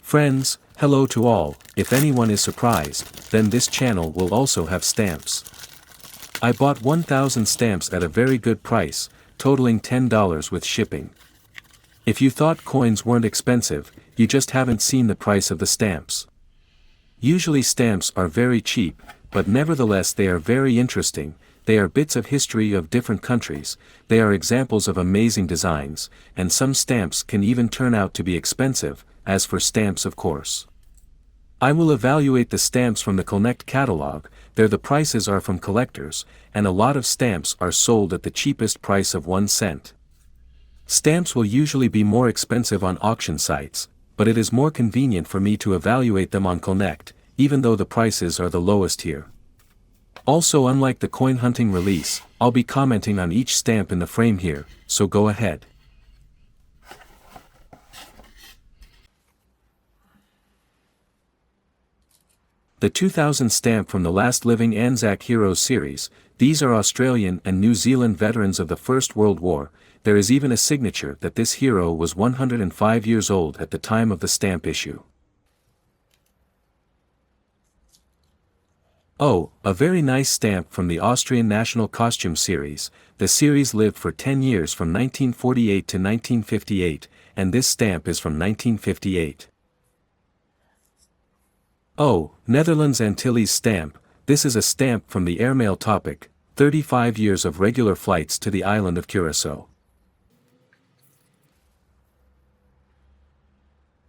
Friends, hello to all. If anyone is surprised, then this channel will also have stamps. I bought 1,000 stamps at a very good price, totaling $10 with shipping. If you thought coins weren't expensive, you just haven't seen the price of the stamps. Usually stamps are very cheap, but nevertheless they are very interesting. They are bits of history of different countries, they are examples of amazing designs, and some stamps can even turn out to be expensive, as for stamps of course. I will evaluate the stamps from the Colnect catalog. There the prices are from collectors, and a lot of stamps are sold at the cheapest price of 1 cent. Stamps will usually be more expensive on auction sites, but it is more convenient for me to evaluate them on Colnect, even though the prices are the lowest here. Also, unlike the coin hunting release, I'll be commenting on each stamp in the frame here, so go ahead. The 2000 stamp from the Last Living Anzac Heroes series. These are Australian and New Zealand veterans of the First World War. There is even a signature that this hero was 105 years old at the time of the stamp issue. Oh, a very nice stamp from the Austrian National Costume series. The series lived for 10 years from 1948 to 1958, and this stamp is from 1958. Oh, Netherlands Antilles stamp. This is a stamp from the airmail topic, 35 years of regular flights to the island of Curacao.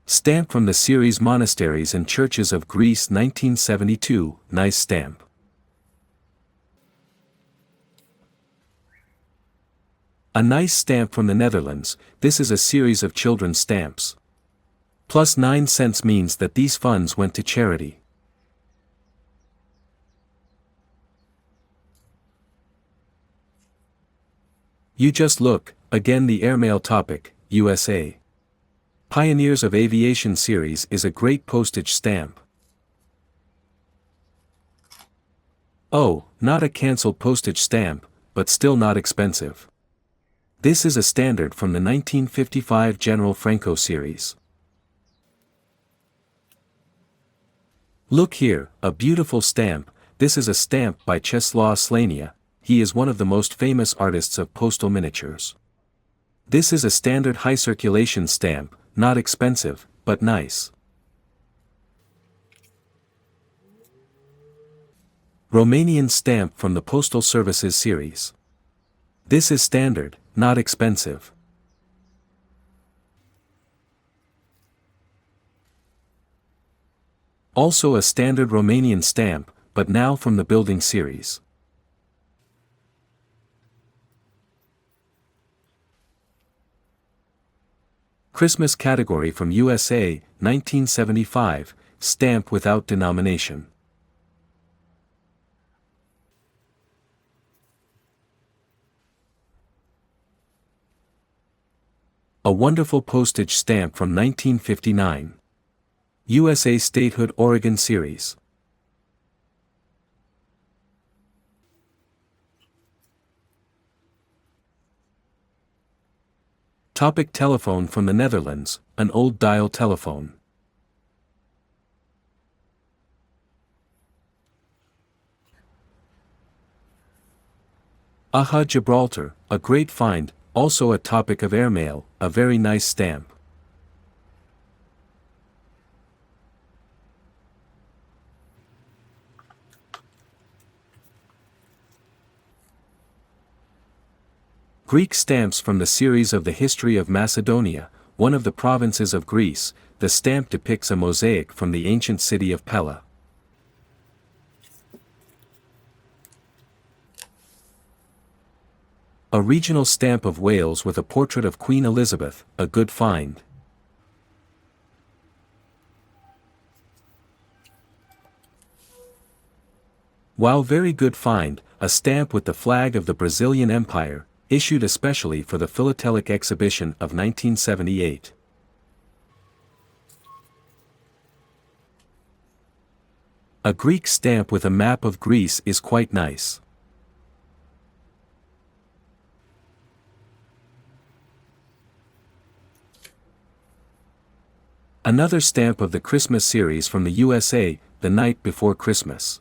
Stamp from the series Monasteries and Churches of Greece 1972, nice stamp. A nice stamp from the Netherlands. This is a series of children's stamps. Plus 9 cents means that these funds went to charity. You just look, again the airmail topic, USA. Pioneers of Aviation series is a great postage stamp. Oh, not a cancelled postage stamp, but still not expensive. This is a standard from the 1955 General Franco series. Look here, a beautiful stamp. This is a stamp by Czesław Słania. He is one of the most famous artists of postal miniatures. This is a standard high circulation stamp, not expensive, but nice. Romanian stamp from the Postal Services series. This is standard, not expensive. Also a standard Romanian stamp, but now from the Building series. Christmas category from USA, 1975, stamp without denomination. A wonderful postage stamp from 1959. USA Statehood Oregon series. Topic telephone from the Netherlands, an old dial telephone. Aha Gibraltar, a great find, also a topic of airmail, a very nice stamp. Greek stamps from the series of the History of Macedonia, one of the provinces of Greece. The stamp depicts a mosaic from the ancient city of Pella. A regional stamp of Wales with a portrait of Queen Elizabeth, a good find. Wow, very good find, a stamp with the flag of the Brazilian Empire, issued especially for the philatelic exhibition of 1978. A Greek stamp with a map of Greece is quite nice. Another stamp of the Christmas series from the USA, The Night Before Christmas.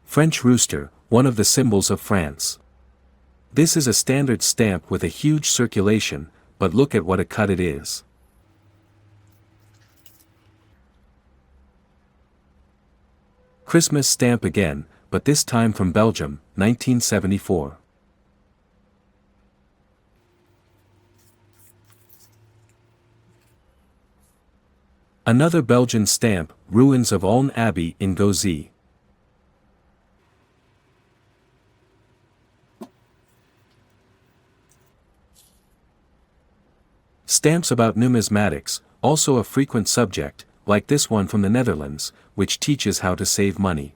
French rooster, one of the symbols of France. This is a standard stamp with a huge circulation, but look at what a cut it is. Christmas stamp again, but this time from Belgium, 1974. Another Belgian stamp, ruins of Aulne Abbey in Gauzy. Stamps about numismatics, also a frequent subject, like this one from the Netherlands, which teaches how to save money.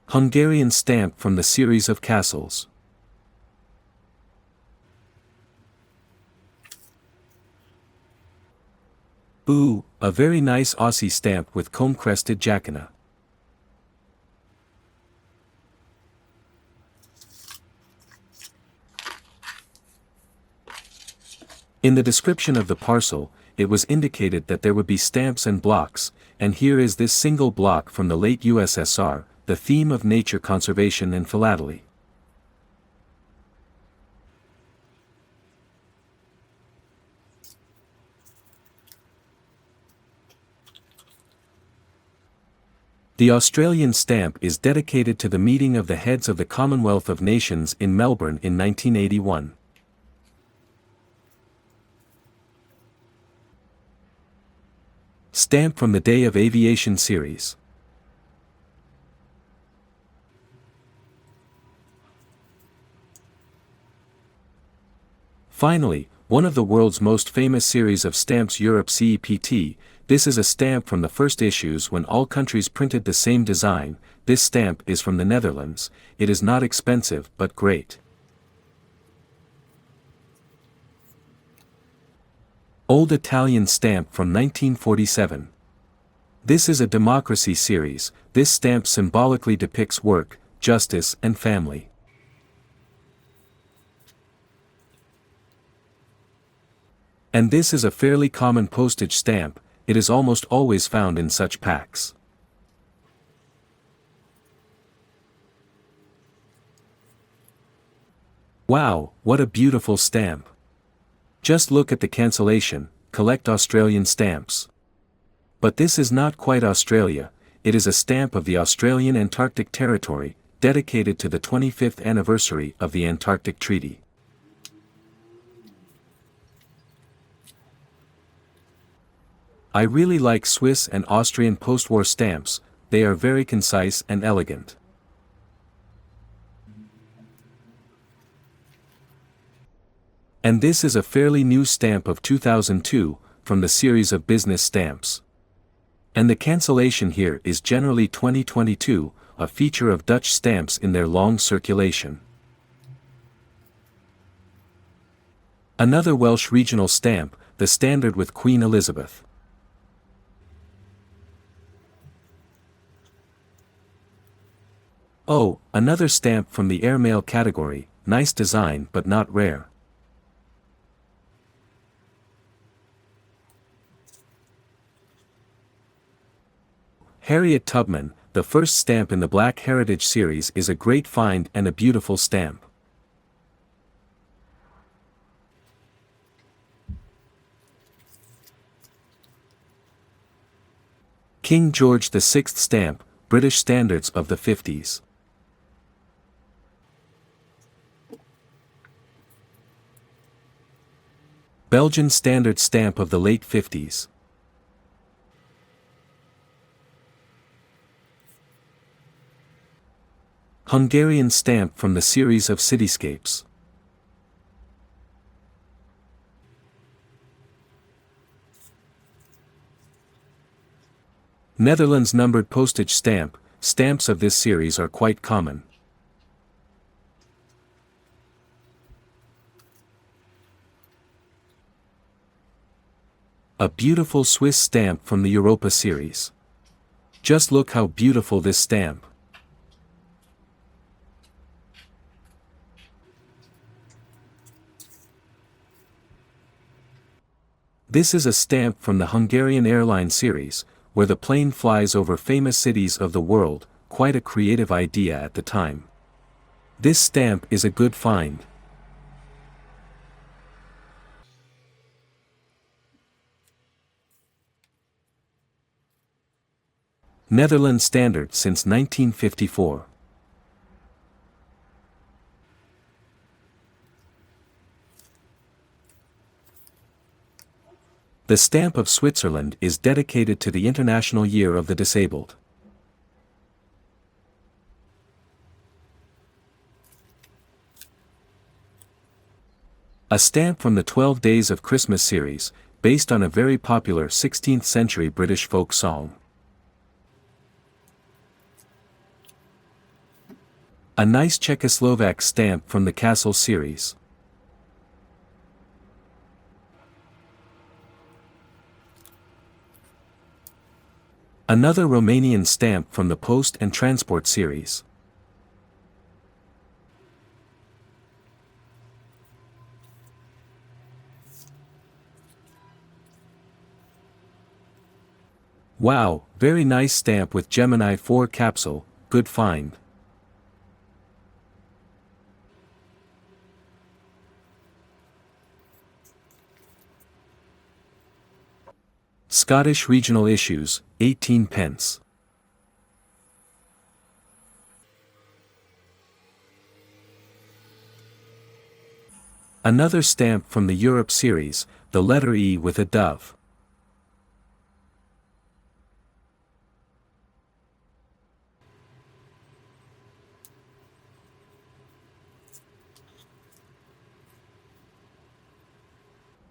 Hungarian stamp from the series of castles. Ooh, a very nice Aussie stamp with comb-crested jacana. In the description of the parcel, it was indicated that there would be stamps and blocks, and here is this single block from the late USSR, the theme of nature conservation and philately. The Australian stamp is dedicated to the meeting of the heads of the Commonwealth of Nations in Melbourne in 1981. Stamp from the Day of Aviation series. Finally, one of the world's most famous series of stamps, Europe CEPT. This is a stamp from the first issues when all countries printed the same design. This stamp is from the Netherlands. It is not expensive but great. Old Italian stamp from 1947. This is a democracy series. This stamp symbolically depicts work, justice and family. And this is a fairly common postage stamp. It is almost always found in such packs. Wow, what a beautiful stamp! Just look at the cancellation, collect Australian stamps. But this is not quite Australia, it is a stamp of the Australian Antarctic Territory, dedicated to the 25th anniversary of the Antarctic Treaty. I really like Swiss and Austrian post-war stamps, they are very concise and elegant. And this is a fairly new stamp of 2002, from the series of business stamps. And the cancellation here is generally 2022, a feature of Dutch stamps in their long circulation. Another Welsh regional stamp, the standard with Queen Elizabeth. Oh, another stamp from the airmail category, nice design but not rare. Harriet Tubman, the first stamp in the Black Heritage series, is a great find and a beautiful stamp. King George VI stamp, British standards of the 50s. Belgian standard stamp of the late 50s. Hungarian stamp from the series of cityscapes. Netherlands numbered postage stamp. Stamps of this series are quite common. A beautiful Swiss stamp from the Europa series. Just look how beautiful this stamp. This is a stamp from the Hungarian airline series, where the plane flies over famous cities of the world, quite a creative idea at the time. This stamp is a good find. Netherlands standard since 1954. The stamp of Switzerland is dedicated to the International Year of the Disabled. A stamp from the 12 Days of Christmas series, based on a very popular 16th century British folk song. A nice Czechoslovak stamp from the Castle series. Another Romanian stamp from the Post and Transport series. Wow, very nice stamp with Gemini 4 capsule, good find. Scottish Regional Issues, 18 pence. Another stamp from the Europe series, the letter E with a dove.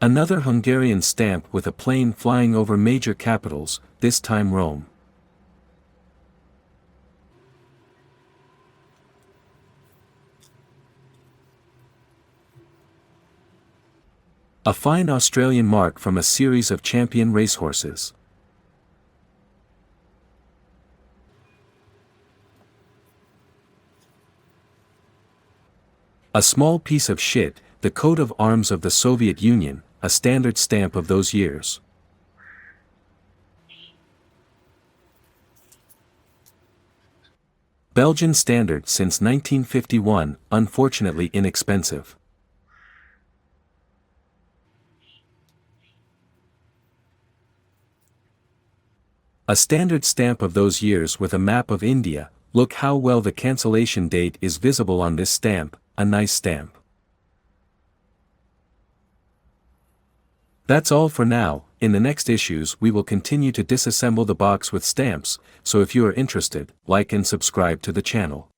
Another Hungarian stamp with a plane flying over major capitals, this time Rome. A fine Australian mark from a series of champion racehorses. A small piece of shit, the coat of arms of the Soviet Union, a standard stamp of those years. Belgian standard since 1951, unfortunately inexpensive. A standard stamp of those years with a map of India. Look how well the cancellation date is visible on this stamp, a nice stamp. That's all for now. In the next issues we will continue to disassemble the box with stamps, so if you are interested, like and subscribe to the channel.